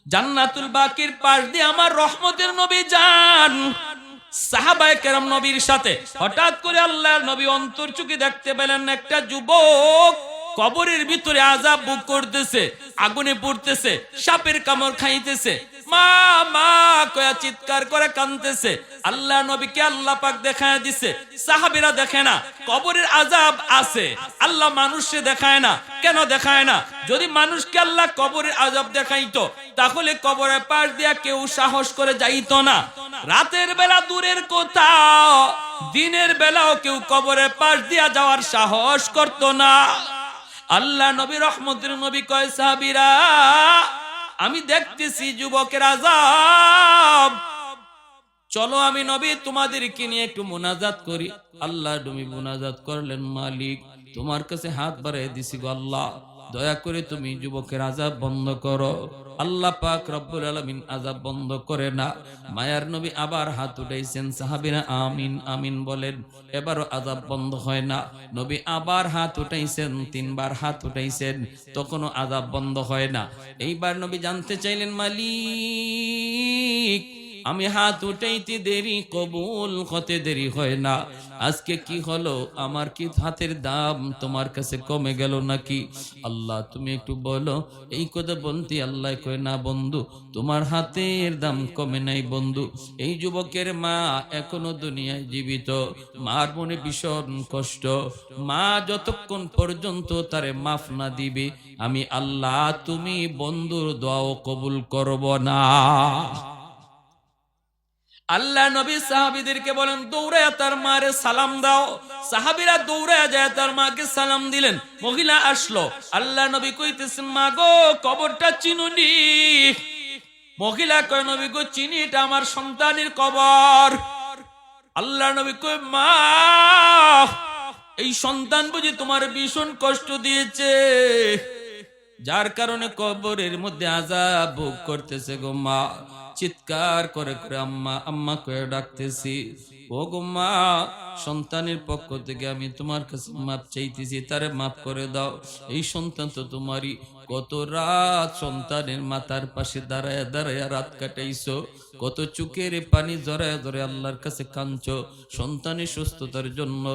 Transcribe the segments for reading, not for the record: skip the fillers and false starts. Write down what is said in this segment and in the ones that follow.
জান্নাতুল বাকির পাশ দিয়ে আমার রহমতের নবী যান। সাহাবায়ে কেরাম নবীর সাথে। হঠাৎ করে আল্লাহর নবী অন্তর্চুকি দেখতে পেলেন একটা যুবক কবরের ভিতরে আযাব ভোগ করতেছে, আগুনে পুড়তেছে, সাপের কামড় খাইতেছে, মা মা কয়া চিৎকার করে কাঁদতেছে। আল্লাহ নবীকে আল্লাহ পাক দেখায় দিছে, সাহাবীরা দেখে না। কবরের আযাব আছে, আল্লাহ মানুষকে দেখায় না। কেন দেখায় না? যদি মানুষকে আল্লাহ কবরের আযাব দেখাইতো তাহলে কবরের পাশ দিয়া কেউ সাহস করে যাইতো না। রাতের বেলা দূরের কথা, দিনের বেলাও কেউ কবরের পাশ দিয়া যাওয়ার সাহস করতো না। আল্লাহ নবী রহমতের নবী কয়, সাহাবীরা আমি দেখতেছি যুবকের আযাব, চলো আমি নবী তোমাদেরকে নিয়ে একটু মুনাজাত করি। আল্লাহ নবী মুনাজাত করলেন, মালিক তোমার কাছে হাত বাড়িয়ে দিছি গো আল্লাহ, দয়া করে তুমি যুবকের আযাব বন্ধ করো। আল্লাহ পাক রব্বুল আলামিন আযাব বন্ধ করে না। মায়ার নবী আবার হাত উঠাইছেন, সাহাবীরা আমিন আমিন বলেন। এবারও আযাব বন্ধ হয় না। নবী আবার হাত উঠাইছেন, তিনবার হাত উঠাইছেন, তখনও আযাব বন্ধ হয় না। এইবার নবী জানতে চাইলেন, মালিক আমি হাত উঠাইতে দেরি, কবুল হতে দেরি হয় না, আজকে কি হলো? আমার কি হাতের দাম তোমার কাছে কমে গেল নাকি? আল্লাহ তুমি একটু বলো। এই কথা বলতে আল্লাহ কয়, না বন্ধু, তোমার হাতের দাম কমে নাই বন্ধু। এই যুবকের মা এখনো দুনিয়ায় জীবিত, মার মনে ভীষণ কষ্ট। মা যতক্ষণ পর্যন্ত তারে মাফ না দিবে আমি আল্লাহ তুমি বন্ধুর দোয়াও কবুল করব না। আল্লাহ নবী সাহাবীদেরকে বলেন, দৌড়ায় তার মারে সালাম দাও। সাহাবীরা দৌড়ায় যায় তার মাকে সালাম দিলেন। মহিলা আসলো, আল্লাহ নবী কইতেছেন, মা গো কবরটা চিনুনি? মহিলা কয়, নবী গো চিনি, এটা আমার সন্তানের কবর। আল্লাহ নবী কয়, মা এই সন্তান বুঝি তোমার ভীষণ কষ্ট দিয়েছে, যার কারণে কবরের মধ্যে আযাব ভোগ করতেছে গো মা। চিৎকার করে করে আম্মা আম্মা করে ডাকতেছি। ও গো মা, সন্তানের পক্ষ থেকে আমি তোমার কাছে মাপ চাইতেছি, তারে মাফ করে দাও। এই সন্তান তো তোমারই। কত রাত সন্তানের মাথার পাশে দাঁড়ায় দাঁড়ায় রাত কাটাইছো, কত চোখের পানি জড়ায় ধরে আল্লাহর কাছে কাঁদছো সন্তানের সুস্থতার জন্য।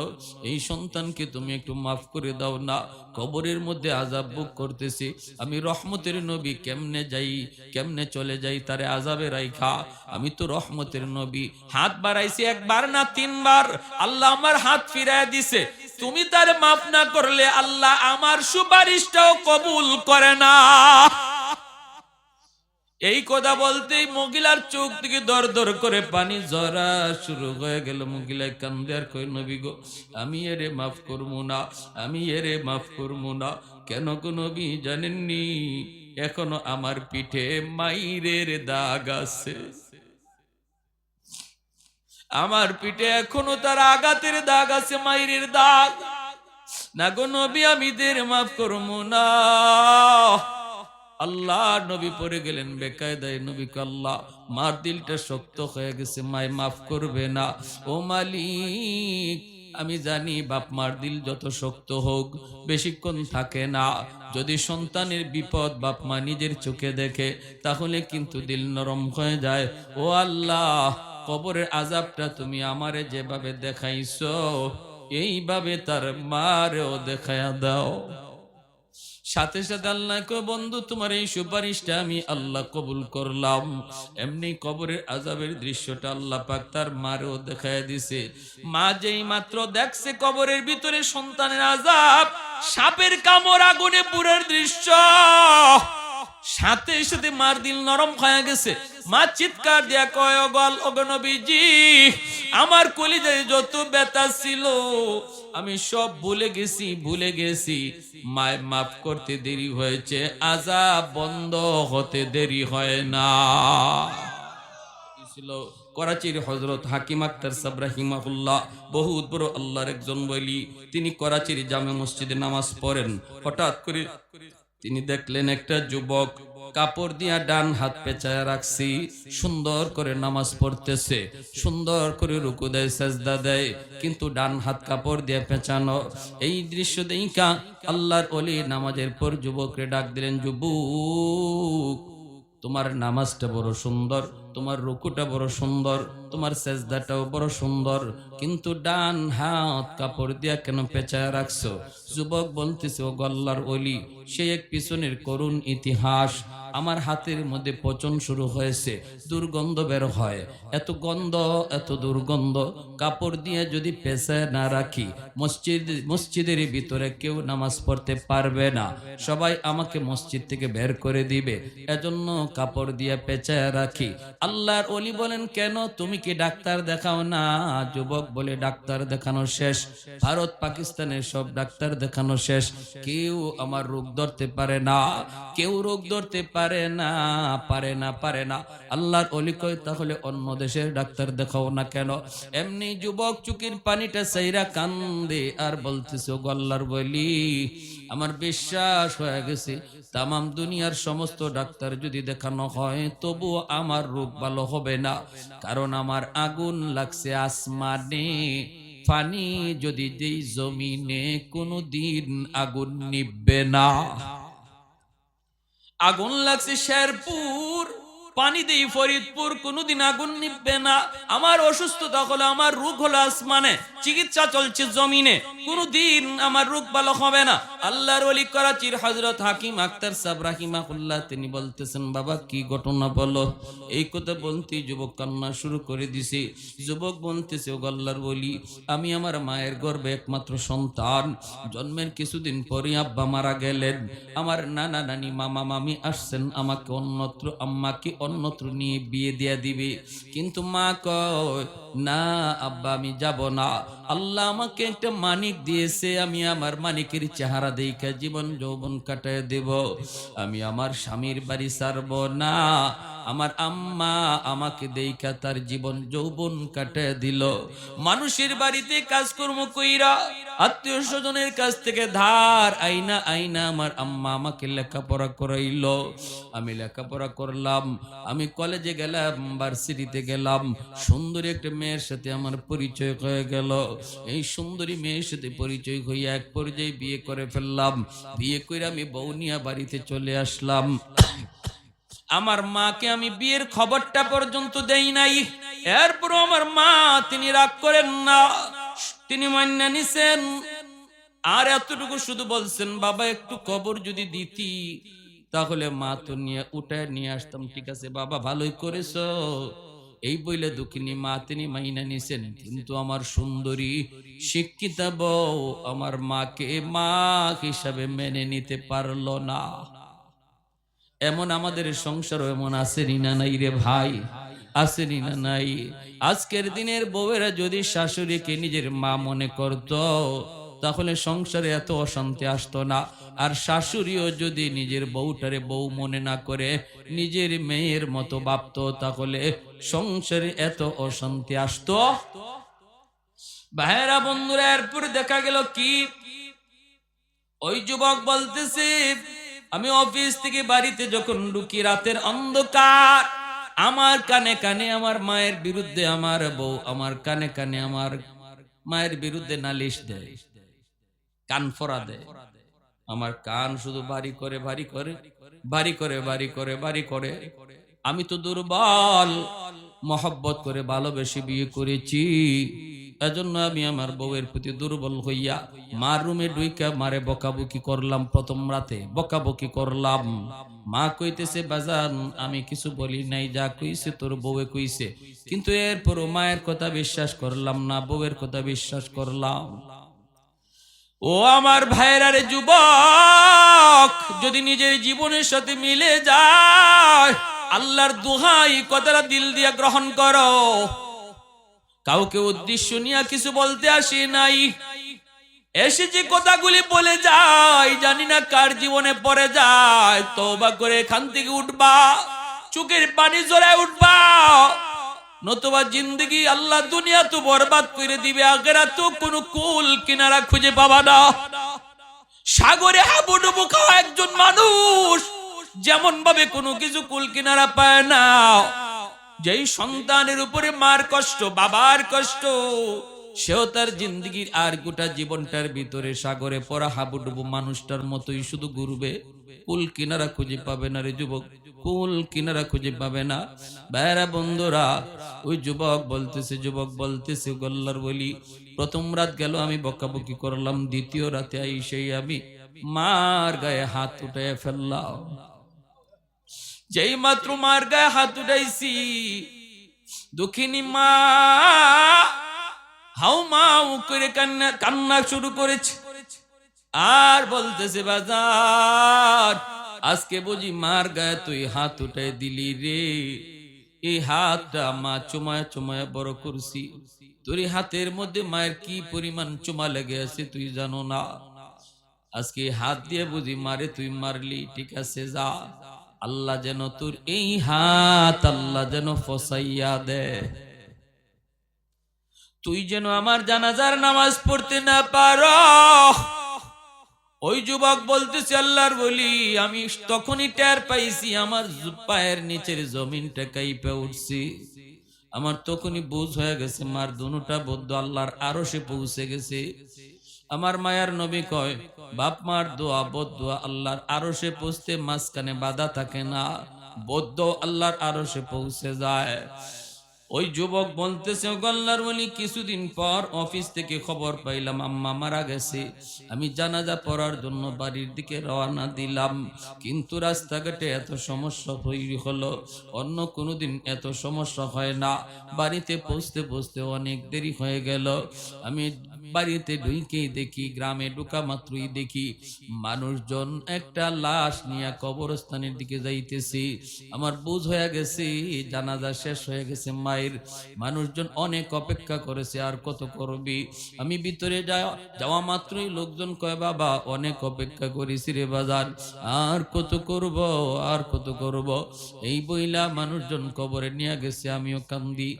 এই সন্তানকে তুমি একটু মাফ করে দাও না, কবরের মধ্যে আযাব ভোগ করতেছি। আমি রহমতের নবী, কেমনে যাই, কেমনে চলে যাই তারে আযাবে রাইখা? আমি তো রহমতের নবী। হাত বাড়াইছি একবার না তিনবার, আল্লাহ আমার হাত ফিরায় দিছে। তুমি তার মাফ না করলে আল্লাহ আমার সুপারিশটাও কবুল করে না। এই কথা বলতেই মহিলার চোখ থেকে দর দর করে পানি ঝরা শুরু হয়ে গেল। মহিলায় কান্দে আর কই, নবী গো আমি এরে মাফ করবো না, আমি এরে মাফ করবো না। কেন গো নবী জানেননি? এখনো আমার পিঠে মাইরের দাগ আছে, আমার পিঠে এখনো তার আঘাতের দাগ আছে, মাইরের দাগ। না গো নবী আমি দের মাফ করবো না। আল্লাহ নবী পড়ে গেলেন বেকায়দায়। নবী কে, আল্লাহ মার দিলটা শক্ত হয়ে গেছে, মায় মাফ করবে না। ও মালিক আমি জানি বাপ মার দিল যত শক্ত হোক বেশিক্ষণ থাকে না। যদি সন্তানের বিপদ বাপ মা নিজের চোখে দেখে তাহলে কিন্তু দিল নরম হয়ে যায়। ও আল্লাহ কবরের আযাবটা তুমি আমারে যেভাবে দেখাইছো এইভাবে তার মারেও দেখায়া দাও। সাথে সাথে আল্লাহ কো, বন্ধু তোমার এই সুপারিশটা আমি আল্লাহ কবুল করলাম। এমনি কবরের আযাবের দৃশ্যটা আল্লাহ পাক তার মারেও দেখায় দিছে। মা যেই মাত্র দেখছে কবরের ভিতরে সন্তানের আযাব, সাপের কামড়, আগুনে পুড়ার দৃশ্য, সাথে সাথে মার দিল নরম হয়ে গেছে। মা চিৎকার দিয়া কয়, ওগো নবীজি আমার কলিজায় যত ব্যথা ছিল আমি সব ভুলে গেছি। মায় মাফ করতে দেরি হয়েছে, আযাব বন্ধ হতে দেরি হয় না। ছিল করাচির হযরত হাকিম আক্তার সাহেব রাহিমাহুল্লাহ, বহুত বড় আল্লাহর একজন ওলি। তিনি করাচির জামে মসজিদে নামাজ পড়েন। হঠাৎ করে তিনি দেখলেন একটা যুবক কাপড় দিয়া ডান হাত পেঁচায় রাখছি, সুন্দর করে নামাজ পড়তেছে, সুন্দর করে রুকু দেয়, সাজদা দেয়, কিন্তু ডান হাত কাপড় দিয়ে পেঁচানো। এই দৃশ্য দেখা আল্লাহর ওলি নামাজের পর যুবককে ডাক দিলেন, যুবক তোমার নামাজটা বড় সুন্দর, তোমার রুকুটা বড় সুন্দর, তোমার সেজদাটাও বড় সুন্দর, কিন্তু ডান হাত কাপড় দিয়া কেন পেঁচায় রাখছো? যুবক বলতেছে, ও আল্লাহর ওলি, সে এক পিছনের করুণ ইতিহাস। আমার হাতের মধ্যে পচন শুরু হয়েছে, দুর্গন্ধ বের হয়, এত গন্ধ, এত দুর্গন্ধ। কাপড় দিয়ে যদি পেঁচায় না রাখি, মসজিদের ভিতরে কেউ নামাজ পড়তে পারবে না, সবাই আমাকে মসজিদ থেকে বের করে দিবে, এজন্য কাপড় দিয়ে পেঁচায় রাখি। আল্লাহর ওলি বলেন, কেন, তুমি কি ডাক্তার দেখাও না? যুবক বলে, ডাক্তার দেখানো শেষ, ভারত পাকিস্তানের সব ডাক্তার দেখানো শেষ, কেউ আমার রোগ ধরতে পারে না, কেউ রোগ ধরতে পারে না, পারে না, পারে না। আল্লাহর ওলি কয়, তাহলে অন্য দেশের ডাক্তার দেখাও না কেন? এমনি যুবক চুকির পানিটা চাইরা কান্দে আর বলতেছে, ও আল্লাহর ওলি, আমার বিশ্বাস হয়ে গেছে তামাম দুনিয়ার সমস্ত ডাক্তার যদি দেখানো হয় তবু আমার রোগ ভালো হবে না, কারণ আমার আগুন লাগছে আসমানে, পানি যদি দেই জমিনে কোনদিন আগুন নিভবে না। আগুন লাগছে শেরপুর, পানি দেই ফরিদপুর, কোনদিন আগুন নিভবে না। আমার অসুস্থতা হলো, আমার রোগ হলো আসমানে, চিকিৎসা চলছে জমিনে, কোনদিন আমার রোগ ভালো হবে না। আল্লাহর ওলি করাচির হযরত হাকিম আখতার সাহেব রাহিমাহুল্লাহ তিনি বলতেছেন, বাবা কি ঘটনা বলো। এই কথা বলতেই যুবক কান্না শুরু করে দিছে। যুবক বলতেছে, ও আল্লাহর ওলি, আমি আমার মায়ের গর্ভে একমাত্র সন্তান, জন্মের কিছুদিন পরে আব্বা মারা গেলেন, আমার নানা নানি মামা মামি আসছেন আমাকে অন্যত্র, আম্মাকে অন্যত্র নিয়ে বিয়ে দিয়া দিবে, কিন্তু মা কয়, না আব্বা আমি যাব না, আল্লাহ আমাকে একটা মানিক দিয়েছে, আমি আমার মানিকের চেহারা দেখে জীবন যৌবন কাটায় দেব, আমি আমার স্বামীর বাড়ি ছাড়ব না। আমার আম্মা আমাকে দেখা তার জীবন যৌবন কাটায় দিল, মানুষের বাড়িতে কাজকর্ম কইরা, আত্মীয় স্বজনের কাছ থেকে ধার আইনা আইনা আমার আম্মা আমাকে লেখাপড়া করাইল, আমি লেখাপড়া করলাম, আমি কলেজে গেলাম, ভার্সিটিতে গেলাম, সুন্দরী একটা মেয়ের সাথে আমার পরিচয় হয়ে গেল, এই সুন্দরী মেয়ের সাথে পরিচয় হইয়া এক পর্যায়ে বিয়ে করে ফেললাম, বিয়ে করে আমি বউনিয়া বাড়িতে চলে আসলাম। আমার মাকে আমি বিয়ের খবরটা পর্যন্ত দেই নাই, এরপর আমার মা তিনি রাগ করেন না, তিনি মান্না নিছেন, আর এতটুকু শুধু বলছেন, বাবা একটু কবর যদি দিতি তাহলে মা তো নিয়ে উঠায় নিয়ে আসতাম। ঠিক আছে বাবা, ভালোই করেছো, এই বইলে দুঃখিনী মা তিনি মাইনা নিছেন, কিন্তু আমার সুন্দরী শিক্ষিতা বউ আমার মাকে মা হিসাবে মেনে নিতে পারলো না। এমন আমাদের সংসার এমন আসেনি না নাই রে ভাই, আসেনি না নাই? আজকের দিনের বউয়েরা যদি শাশুড়িকে নিজের মা মনে করত তাহলে সংসারে এত অশান্তি আসতো না, আর শাশুড়িও যদি নিজের বউটারে বউ মনে না করে নিজের মেয়ের মতো ভাবতো তাহলে সংসারে এত অশান্তি আসতো। ভাইরা বন্ধুরা, এরপর দেখা গেল কি, ওই যুবক বলতেছে, আমি অফিস থেকে বাড়িতে যখন ঢুকি রাতের অন্ধকার, আমার কানে কানে আমার মায়ের বিরুদ্ধে আমার বউ আমার কানে কানে আমার মায়ের বিরুদ্ধে নালিশ দেয়, কান ফোড়া দেয়, আমার কান শুধু বাড়ি করে বাড়ি করে বাড়ি করে বাড়ি করে বাড়ি করে। আমি তো দুর্বল, মহব্বত করে ভালোবেসে বিয়ে করেছি, এজন্য আমি আমার বউয়ের প্রতি দুর্বল হইয়া মার রুমে ঢুইকা মারে বকাবকি করলাম, প্রথম রাতে বকাবকি করলাম। মা কইতেছে, বাজান আমি কিছু বলি নাই, যা কইছে তোর বউয়ে কইছে, কিন্তু এরপরও মায়ের কথা বিশ্বাস করলাম না, বউয়ের কথা বিশ্বাস করলাম। ও আমার ভাইরা রে যুবক, যদি নিজের জীবনের সাথে মিলে যায়, আল্লাহর দোহাই কথাটা দিল দিয়া গ্রহণ করো। কাউকে উদ্দেশ্য নিয়ে কিছু বলতে আসি নাই, এসে যে কথাগুলি বলে যায় জানি না কার জীবনে পড়ে যায়, তওবা করে এখান থেকে উঠবা, চোখের পানি জড়ায় উঠবা, নতুবা জিন্দগি আল্লাহ দুনিয়া তো বরবাদ করে দিবে, আখিরাত তো কোনো কুল কিনারা খুঁজে পাবা না। সাগরে হাবুডুবু খাওয়া একজন মানুষ যেমন ভাবে কোনো কিছু কুল কিনারা পায় না, যেই সন্তানের উপরে মার কষ্ট, বাবার কষ্ট, সেও তার জিন্দগির আর গোটা জীবনটার ভিতরে সাগরে পড়া হাবুডুবু মানুষটার মতোই শুধু ঘুরবে, কুল কিনারা খুঁজে পাবে না রে যুবক, কুল কিনারা খুঁজে পাবে না। ভাইরা বন্ধুরা, ওই যুবক বলতেছে গল্লার বলি, প্রথম রাত গেল আমি বকাবকি করলাম, দ্বিতীয় রাতে আইসেই আমি মার গায়ে হাত উঠে ফেললাম। যেই মাত্র মার গায়ে হাত উঠাইছি, দুঃখিনী মা হাউ মাউ করে কান্না শুরু করেছে, আর বলতেছে বাজার আজকে বুঝি মার গায়ে তুই হাত উঠাই দিলি রে, এই হাতটা মা চুমায় চুমায় বড় করছি, তোর হাতের মধ্যে মায়ের কি পরিমাণ চুমা লেগে আছে তুই জানো না, আজকে হাত দিয়ে বুঝি মারে তুই মারলি, ঠিক আছে যা, আল্লাহ যেন তোর এই হাত আল্লাহ যেন ফসাইয়া দে, তুই যেন আমার জানাজার নামাজ পড়তে না পারো। ওই যুবক বলতেছে আল্লাহর বলি, আমি তখনই টের পাইছি আমার পায়ের নিচের জমিনটা কাইপে উঠছি, আমার তখনই বুঝ হয়ে গেছে মার দুনুটা বদ্ধ আল্লাহর আরশে পৌঁছে গেছে। আমার মায়ার নবী কয়, বাপ মার দোয়া বদদোয়া আল্লাহর আরশে পৌঁছতে মাঝখানে বাধা থাকে না, বদ্ধ আল্লাহর আরশে পৌঁছে যায়। ওই যুবক বলতেছে আল্লাহর ওলি, কিছুদিন পর অফিস থেকে খবর পাইলাম আম্মা মারা গেছে, আমি জানাজা পড়ার জন্য বাড়ির দিকে রওনা দিলাম, কিন্তু রাস্তাঘাটে এত সমস্যা হলো, অন্য কোনোদিন এত সমস্যা হয় না, বাড়িতে পৌঁছতে পৌঁছতে অনেক দেরি হয়ে গেল। আমি বাড়িতে ঢুকেই দেখি, গ্রামে ঢুকা মাত্রই দেখি মানুষজন একটা লাশ নিয়ে কবরস্থানের দিকে যাইতেছি। আমার বুঝ হয়ে গেছে জানাজা শেষ হয়ে গেছে মায়ের, মানুষজন অনেক অপেক্ষা করেছে, আর কত করবি। আমি ভিতরে যাওয়া মাত্রই লোকজন কয়, বাবা অনেক অপেক্ষা করেছি রে বাজার, আর কত করব আর কত করব। এই বইলা মানুষজন কবরে নিয়ে গেছে, আমিও কান্দি।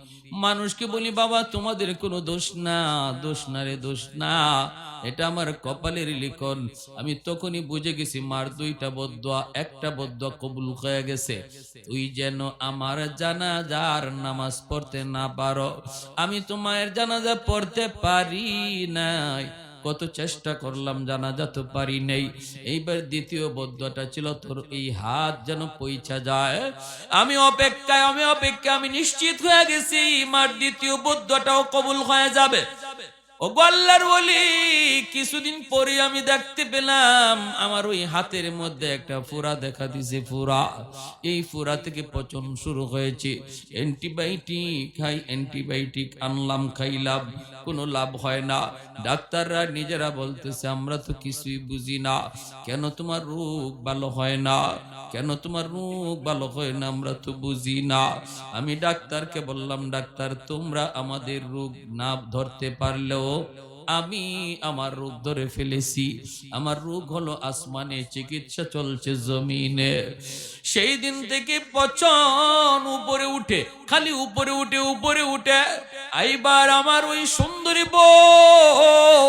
মানুষকে বলি, বাবা তোমাদের কোনো দোষ না, দোষ না রে, দোষ না, এটা আমার কপালের লিখন। আমি তখনই বুঝে গেছি মার দুইটা বদদোয়া, একটা বদদোয়া কবুল হয়ে গেছে, তুই যেন আমার জানাজার নামাজ পড়তে না পারো। আমি তো মায়ের জানাজা পড়তে পারি নাই, কত চেষ্টা করলাম জানাজা তো পারি নাই। এইবার দ্বিতীয় বদদোয়াটা ছিল, তোর এই হাত যেন পৌঁছা যায়। আমি অপেক্ষায় আমি নিশ্চিত হয়ে গেছি মার দ্বিতীয় বদদোয়াটাও কবুল হয়ে যাবে। ও আল্লাহর ওলি, কিছুদিন পরে আমি দেখতে পেলাম আমার ওই হাতের মধ্যে একটা ফোড়া দেখা দিছে, ফোড়া, এই ফোড়া থেকে পচন শুরু হয়েছে। অ্যান্টিবায়োটিক আনলাম, খাইলাম, কোনো লাভ হয় না। ডাক্তাররা নিজেরা বলতেছে আমরা তো কিছুই বুঝি না, কেন তোমার রোগ ভালো হয় না, কেন তোমার রোগ ভালো হয় না, আমরা তো বুঝি না। আমি ডাক্তারকে বললাম, ডাক্তার তোমরা আমাদের রোগ না ধরতে পারলেও আমি আমার রোগ ধরে ফেলেছি। আমার রোগ হলো আসমানে, চিকিৎসা চলছে জমিনে। সেই দিন থেকে পচন উপরে উঠে, খালি উপরে উঠে। এইবার আমার ওই সুন্দরী বউ,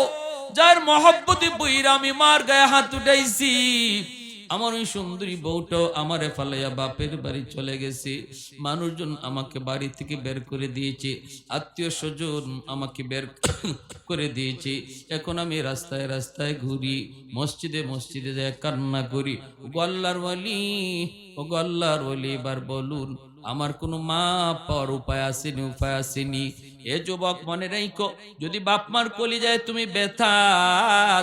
যার মহব্বতে বইরা আমি মার গায়ে হাত উঠাইছি, আমার ওই সুন্দরী বউটাও আমারে ফালাইয়া বাপের বাড়ি চলে গেছে। মানুষজন আমাকে বাড়ি থেকে বের করে দিয়েছে, আত্মীয় স্বজন আমাকে বের করে দিয়েছে। এখন আমি রাস্তায় রাস্তায় ঘুরি, মসজিদে যায় কান্না করি। ও আল্লাহর ওলি, এবার বলুন আমার কোনো মা পাওয়ার উপায় আসেনি? এ যুবক মনে রাখো, যদি বাপ মার কলিজায় তুমি ব্যথা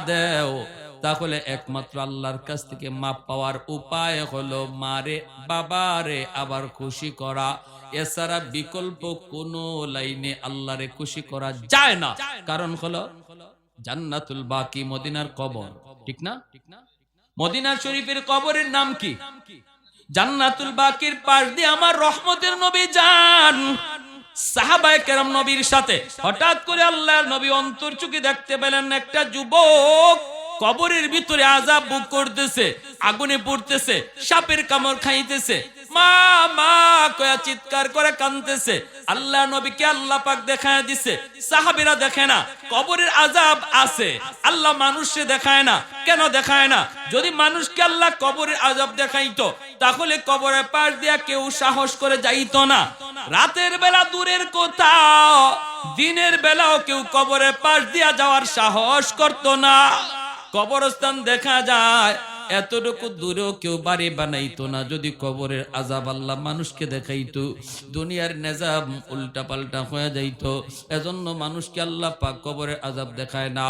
দাও, তাহলে একমাত্র আল্লাহর কাছ থেকে মাপ পাওয়ার উপায় হলো মারে বাবারে আবার খুশি করা। এছাড়া বিকল্প কোন লাইনে আল্লাহরে খুশি করা যায় না। কারণ হলো জান্নাতুল বাকি, মদিনার কবর, ঠিক না? মদিনার শরীফের কবরের নাম কি? জান্নাতুল বাকির পাশ দিয়ে আমার রহমতের নবী যান। সাহাবায়ে কেরাম নবীর সাথে হঠাৎ করে আল্লাহর নবী অন্তর্চুকি দেখতে পেলেন একটা যুবক কবরের ভিতরে আযাব ভোগ করতেছে, আগুনে পড়তেছে, সাপের কামড় খাইতেছে, মা মা কয়া চিৎকার করে কাঁদতেছে। আল্লাহ নবীকে আল্লাহ পাক দেখায় দিছে, সাহাবীরা দেখে না। কবরের আযাব আছে, আল্লাহ মানুষকে দেখায় না। কেন দেখায় না? যদি মানুষকে আল্লাহ কবরের আযাব দেখাইতো, তাহলে কবরের পাশ দিয়া কেউ সাহস করে যাইতো না। রাতের বেলা দূরের কথা, দিনের বেলাও কেউ কবরের পাশ দিয়া যাওয়ার সাহস করতো না। কবরস্থান দেখা যায় এতটুকু দূরেও কেউ বাড়ি বানাইতো না। যদি কবরের আযাব আল্লাহ মানুষকে দেখাইতো, দুনিয়ার নিজাম উল্টা পাল্টা হয়ে যাইতো। এজন্য মানুষকে আল্লাহ পাক কবরের আযাব দেখায় না।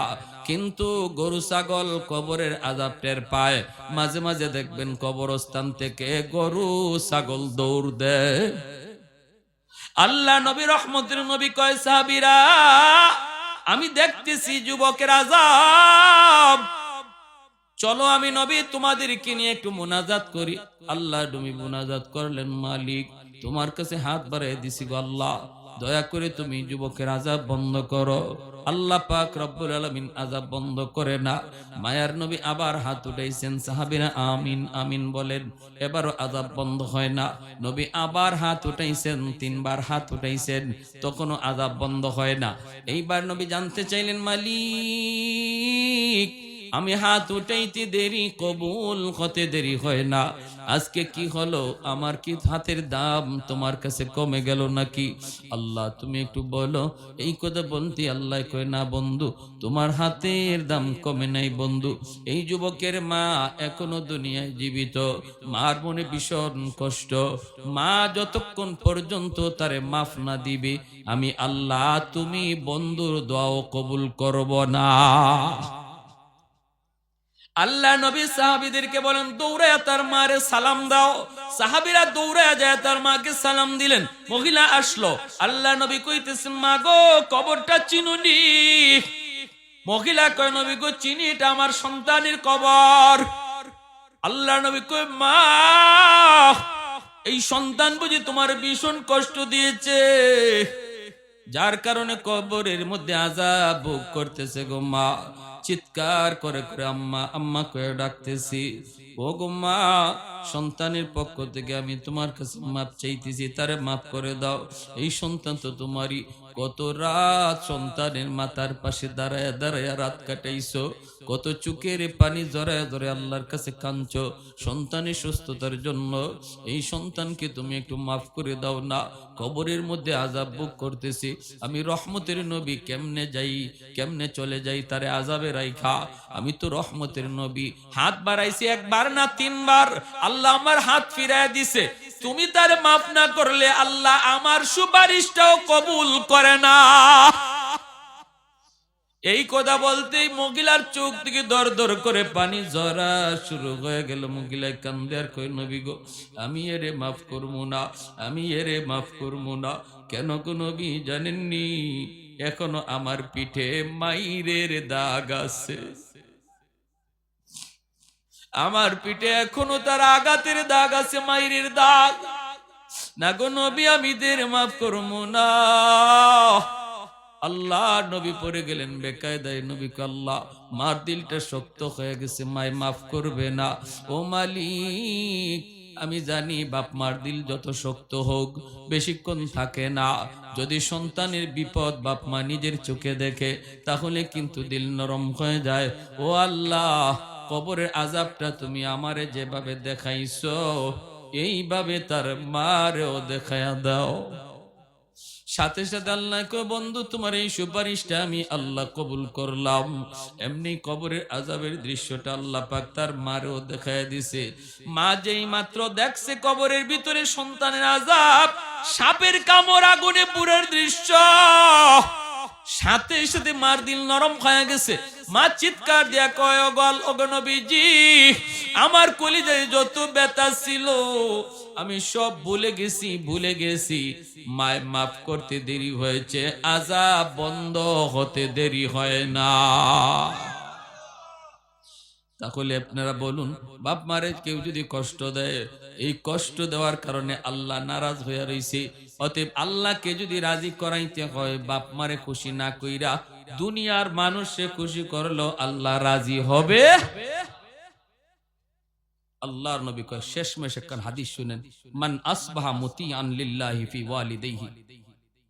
কিন্তু গরু ছাগল কবরের আযাব টের পায়। মাঝে মাঝে দেখবেন কবরস্থান থেকে গরু ছাগল দৌড় দেয়। আল্লাহ নবী রহমতের নবী কয়, সাহাবীরা আমি দেখতেছি যুবকের আযাব, চলো আমি নবী তোমাদেরকে নিয়ে একটু মুনাজাত করি। আল্লাহ নবী মুনাজাত করলেন, মালিক তোমার কাছে হাত বাড়াই দিছি গো আল্লাহ, দয়া করে তুমি যুবকের আযাব বন্ধ করো। আল্লাহ পাক রব্বুল আলামিন আযাব বন্ধ করে না। মায়ার নবী আবার হাত উঠাইছেন, সাহাবীরা আমিন আমিন বলেন। এবারও আযাব বন্ধ হয় না। নবী আবার হাত উঠাইছেন, তিনবার হাত উঠাইছেন, তখনও আযাব বন্ধ হয় না। এইবার নবী জানতে চাইলেন, মালিক আমি হাত উঠাইতে দেরি, কবুল হতে দেরি হয় না, আজকে কি হলো? আমার কি হাতের দাম তোমার কাছে কমে গেল নাকি? আল্লাহ তুমি একটু বলো। এই কথা বলতে আল্লাহ কয়, না বন্ধু, তোমার হাতের দাম কমে নাই বন্ধু। এই যুবকের মা এখনো দুনিয়ায় জীবিত, মার মনে ভীষণ কষ্ট। মা যতক্ষণ পর্যন্ত তারে মাফ না দিবে, আমি আল্লাহ তুমি বন্ধুর দোয়াও কবুল করব না। আল্লাহ নবী সাহাবীদেরকে বলেন, দৌড়ায় তার মারে সালাম দাও। সাহাবীরা দৌড়ায় যায় তার মাকে সালাম দিলেন। মহিলা আসলো, আল্লাহ নবী কইতেছেন, মা গো কবরটা চিনুনি? মহিলা কয়, নবী গো চিনি, এটা আমার সন্তানের কবর। আল্লাহ নবী কয়, মা এই সন্তান বুঝি তোমার ভীষণ কষ্ট দিয়েছে, যার কারণে কবরের মধ্যে আযাব ভোগ করতেছে গো মা। চিৎকার করে করে আম্মা আম্মা করে ডাকতেছি। ও গো মা, সন্তানের পক্ষ থেকে আমি তোমার কাছে মাপ চাইতেছি, তারে মাফ করে দাও। এই সন্তান তো তোমারই। কত রাত সন্তানের মাথার পাশে দাঁড়ায় দাঁড়ায় রাত কাটাইছো, কত চোখের পানি জড়ায় ধরে আল্লাহর কাছে কাঁদছো সন্তানের সুস্থতার জন্য। এই সন্তানকে তুমি একটু মাফ করে দাও না, কবরের মধ্যে আযাব ভোগ করতেছি। আমি রহমতের নবী, কেমনে যাই, কেমনে চলে যাই তারে আযাবে রাইখা? আমি তো রহমতের নবী। হাত বাড়াইছি একবার না তিনবার, আল্লাহ আমার হাত ফিরায় দিছে। তুমি তার মাফ না করলে আল্লাহ আমার সুপারিশটাও কবুল করে না। এই কথা বলতেই মহিলার চোখ থেকে দর দর করে পানি ঝরা শুরু হয়ে গেল। মহিলায় কান্দে আর কই, নবী গো আমি এরে মাফ করবো না, আমি এরে মাফ করবো না। কেন গো নবী জানেননি? এখনো আমার পিঠে মাইরের দাগ আছে, আমার পিঠে এখনো তার আঘাতের দাগ আছে, মাইরের দাগ। না গো নবী আমি দের মাফ করবো না। আল্লাহ নবী পড়ে গেলেন বেকায়দায়। নবী কে, আল্লাহ মার দিলটা শক্ত হয়ে গেছে, মায় মাফ করবে না। ও মালিক আমি জানি বাপ মার দিল যত শক্ত হোক বেশিক্ষণ থাকে না। যদি সন্তানের বিপদ বাপ মা নিজের চোখে দেখে তাহলে কিন্তু দিল নরম হয়ে যায়। ও আল্লাহ কবরের আযাবটা তুমি আমারে যেভাবে দেখাইছো এইভাবে তার মারেও দেখায়া দাও। সাথে সাথে আল্লাহ কয়, বন্ধু তোমার এই সুপারিশটা আমি আল্লাহ কবুল করলাম। এমনি কবরের আযাবের দৃশ্যটা আল্লাহ পাক তার মারেও দেখায় দিছে। মা যেই মাত্র দেখছে কবরের ভিতরে সন্তানের আযাব, সাপের কামড় আগুনে পুরের দৃশ্য, সাথে সাথে মার দিল নরম হয়ে গেছে। মা চিৎকার দিয়া কয়, ওগো নবীজি আমার কলিজায় যত ব্যথা ছিল আমি সব ভুলে গেছি। মায় মাফ করতে দেরি হয়েছে, আযাব বন্ধ হতে দেরি হয় না। তাহলে আপনারা বলুন, বাপ মারে কেউ যদি কষ্ট দেয়, এই কষ্ট দেওয়ার কারণে আল্লাহ নারাজ হয়ে রয়েছে। অতএব আল্লাহকে যদি রাজি করাইতে হয়, বাপ মারে খুশি না কইরা দুনিয়ার মানুষে খুশি করলো আল্লাহ রাজি হবে। আল্লাহর নবী কয়, শেষমেশ একখান হাদিস শুনেন, মান আসবাহা মুতিআন লিল্লাহি ফি ওয়ালিদাইহি।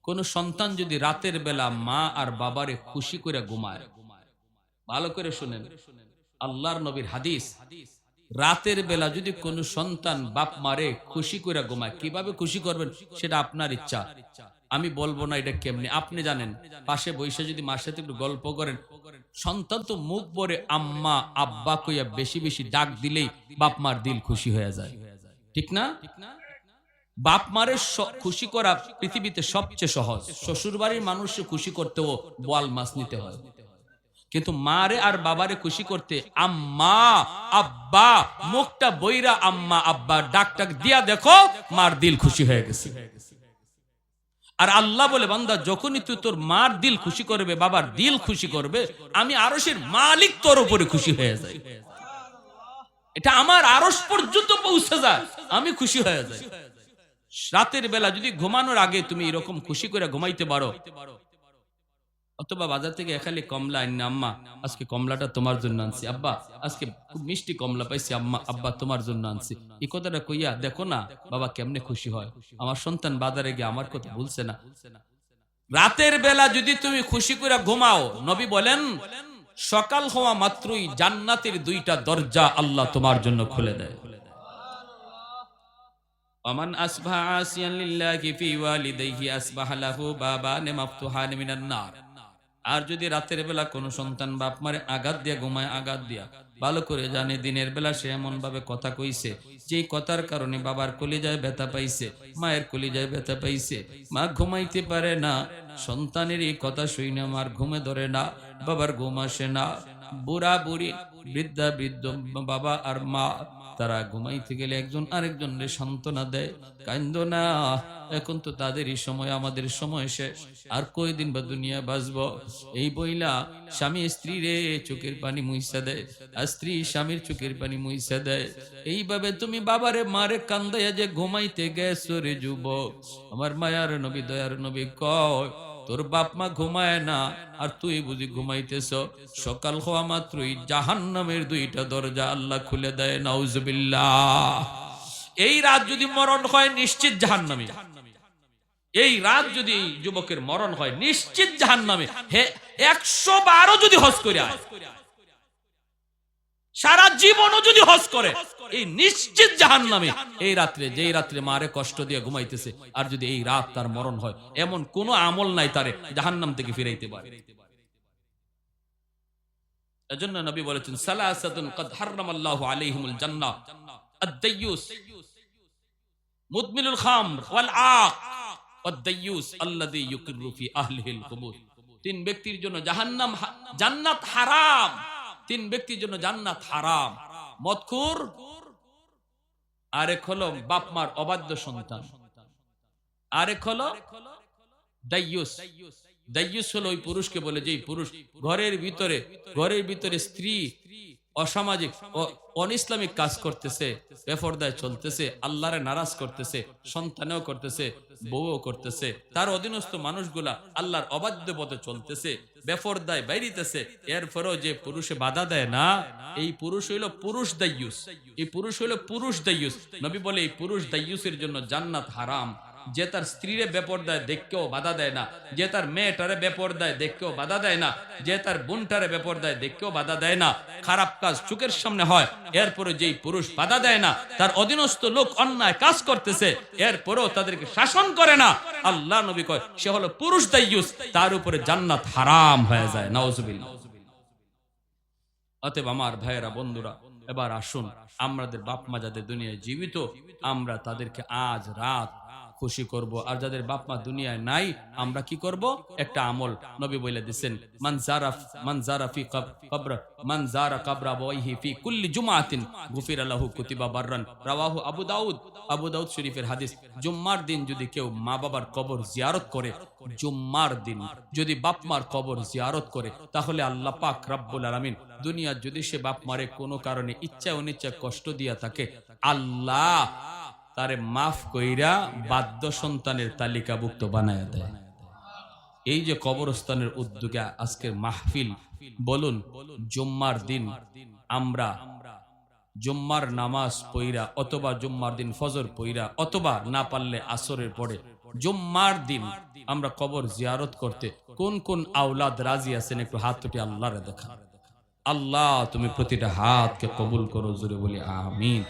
কোন সন্তান যদি রাতের বেলা মা আর বাবারে খুশি করে ঘুমায়, ভালো করে শুনেন আল্লাহর নবীর হাদিস, রাতের বেলা যদি কোন সন্তান বাপ মারে খুশি করে ঘুমায়, কিভাবে খুশি করবেন সেটা আপনার ইচ্ছা। আমি বলবো না এটা কেমনে, আপনি জানেন। পাশে বসে যদি মার সাথে একটু গল্প করেন, সন্তান তো মুখ ভরে আম্মা আব্বা কইয়া বেশি বেশি ডাক দিলেই বাপ মার দিল খুশি হয়ে যায়, ঠিক না? বাপ মারে খুশি করা পৃথিবীতে সবচেয়ে সহজ। শ্বশুর বাড়ির মানুষকে খুশি করতেও বোয়াল মাছ নিতে হয়, কিন্তু মারে আর বাবারে খুশি করতে আম্মা আব্বা মুখটা বইরা আম্মা আব্বা ডাক দিয়া দেখো, মার দিল খুশি হয়ে গেছে। আর আল্লাহ বলে, বান্দা যখনই তুই তোর মার দিল খুশি করবে, বাবার দিল খুশি করবে, আমি আরশের মালিক তোর উপরে খুশি হয়ে যাই। এটা আমার আরশ পর্যন্ত পৌঁছে যায়, আমি খুশি হয়ে যাই। রাতের বেলা যদি ঘুমানোর আগে তুমি এরকম খুশি করে ঘুমাইতে পারো, অথবা বাজার থেকে এখালি কমলা আনি, আম্মা আজকে কমলাটা তোমার জন্য আনছি, আব্বা আজকে খুব মিষ্টি কমলা পাইছি, আম্মা আব্বা তোমার জন্য আনছি, এই কথাটা কইয়া দেখো না বাবা কেমনে খুশি হয়, আমার সন্তান বাজারে গিয়ে আমার কথা ভুলছে না। রাতের বেলা যদি তুমি খুশি করে ঘুমাও, নবী বলেন সকাল হওয়া মাত্রই জান্নাতের দুইটা দরজা আল্লাহ তোমার জন্য খুলে দেয়। ওমান আসবাহা আসিয়ান লিল্লাহি ফি ওয়ালিদাইহি আসবাহা লাহু বাবান মাফতুহান মিনান নার। আর যদি রাতের বেলা কোনো সন্তান বাপ মারে আঘাত দিয়া ঘুমায়, আঘাত দিয়া ভালো করে জানে দিনের বেলা সে এমন ভাবে কথা কইছে যে কথার কারণে বাবার কলিজায় ব্যথা পাইছে, মায়ের কলিজায় ব্যথা পাইছে, মা ঘুমাইতে পারে না, সন্তানের এই কথা শুনে মার ঘুমে ধরে না, বাবার ঘুম আসে না, বুড়া বুড়ি বৃদ্ধা বৃদ্ধ বাবা আর মা তারা ঘুমাইতে গেলে একজন আরেকজনের সান্ত্বনা দেয়, কান্দো না, এখন তো তাদেরই সময়, আমাদের সময় শেষ, আর কয়দিন বা দুনিয়া বাঁচবো। এই বইলা স্বামী স্ত্রী রে চোখের পানি মুইসা দেয়, আর স্ত্রী স্বামীর চোখের পানি মুইসা দেয়। এইভাবে তুমি বাবারে মারে কান্দাইয়া যে ঘুমাইতে গেছো রে যুবক, আমার মায়ার নবী দয়ার নবী কয় তোর বাপ মা ঘুমায় না আর তুই বুঝি ঘুমাইতেছ, সকাল হওয়া মাত্রই জাহান্নামের দুইটা দরজা আল্লাহ খুলে দেয়। নাউজুবিল্লাহ। এই রাত যদি মরণ হয় নিশ্চিত জাহান্নামে, এই রাত যদি যুবকের মরণ হয় নিশ্চিত জাহান্নামে। হে 112 যদি হজ করে আয়, সারা জীবনও যদি হজ করে, এই নিশ্চিত জাহান্নামে। এই রাত্রে, যেই রাত্রে মারে কষ্ট দিয়ে ঘুমাইতেছে, আর যদি এই রাত তার মরণ হয়, এমন কোন আমল নাই তারে জাহান্নাম থেকে ফিরাইতে পারে। এজন্য নবী বলেছেন সালাসাতুন কদ হারামাল্লাহু আলাইহিমুল জান্নাহ, আদ-দাইয়ুস মুদমিনুল খামর ওয়াল আক ওয়াদ-দাইয়ুস আল্লাযী ইউকিরু ফি আহলিহিল কুবুর। তিন ব্যক্তির জন্য জাহান্নাম, জান্নাত হারাম। তিন ব্যক্তির জন্য জান্নাত হারাম, মদখুর, আরেক হলো বাপ মার অবাধ্য সন্তান, আরেক হলো দাইয়ুস। দাইয়ুস হলো ওই পুরুষকে বলে যেই পুরুষ ঘরের ভিতরে স্ত্রী অসামাজিক অনিসলামিক কাজ করতেছে, বেপরদায় চলতেছে, আল্লাহরে নারাজ করতেছে, সন্তানেও করতেছে, বউও করতেছে, তার অধীনস্থ মানুষগুলা আল্লাহর অবাধ্য পথে চলতেছে, বেপরদায় বাইরিতেছে, এরপরেও যে পুরুষে বাধা দেয় না, এই পুরুষ হইল পুরুষ দাইয়ুস। এই পুরুষ হইল পুরুষ দাইয়ুস। নবী বলে এই পুরুষ দাইয়ুসের জন্য জান্নাত হারাম। যে তার স্ত্রীরে বেপরদায় দেখকেও বাধা দেয় না, যে তার মেয়েটারে বেপরদায় দেখকেও বাধা দেয় না, যে তার বোনটারে বেপরদায় দেখকেও বাধা দেয় না, খারাপ কাজ চোখের সামনে হয়, এরপরে যেই পুরুষ বাধা দেয় না, তার অধীনস্থ লোক অন্যায় কাজ করতেছে, এরপরেও তাদেরকে শাসন করে না, আল্লাহ নবী কয় সে হলো পুরুষ দাইয়ুস, তার উপরে জান্নাত হারাম হয়ে যায়। নাউজুবিল্লাহ। অতএব আমার ভাইয়েরা, বন্ধুরা, এবার আসুন আমাদের বাপ মা যাদের দুনিয়ায় জীবিত, আমরা তাদেরকে আজ রাত খুশি করব। আর যাদের বাপ মা দুনিয়ায় নাই, আমরা কি করব? একটা আমল নবী বলে দিয়েছেন, মান যারা ফি কবর মান যারা কবর আবাইহি ফি কুল্লি জুমআতিন গুফিরা লাহু কুতিবা বাররান। রাওয়াহু আবু দাউদ শরীফের হাদিস। জুম্মার দিন যদি কেউ মা বাবার কবর জিয়ারত করে, জুম্মার দিন যদি বাপ মার কবর জিয়ারত করে, তাহলে আল্লাহ পাক রব্বুল আলামিন দুনিয়ার যদি সে বাপ মারে কোনো কারণে ইচ্ছা অনিচ্ছা কষ্ট দিয়া থাকে, আল্লাহ তারে মাফ কইরা বাধ্য সন্তানের তালিকাভুক্ত বানায় দেয়। এই যে কবরস্থানের উদ্যোগে আজকের মাহফিল, বলুন জুম্মার দিন আমরা জুম্মার নামাজ পইরা, অথবা জুম্মার দিন ফজর পইরা, অথবা না পারলে আসরের পরে জুম্মার দিন আমরা কবর জিয়ারত করতে কোন কোন আওলাদ রাজি আছেন? একটু হাত তুলে আল্লাহরে দেখা। আল্লাহ তুমি প্রতিটা হাতকে কবুল করো, জোরে বলি আমিন।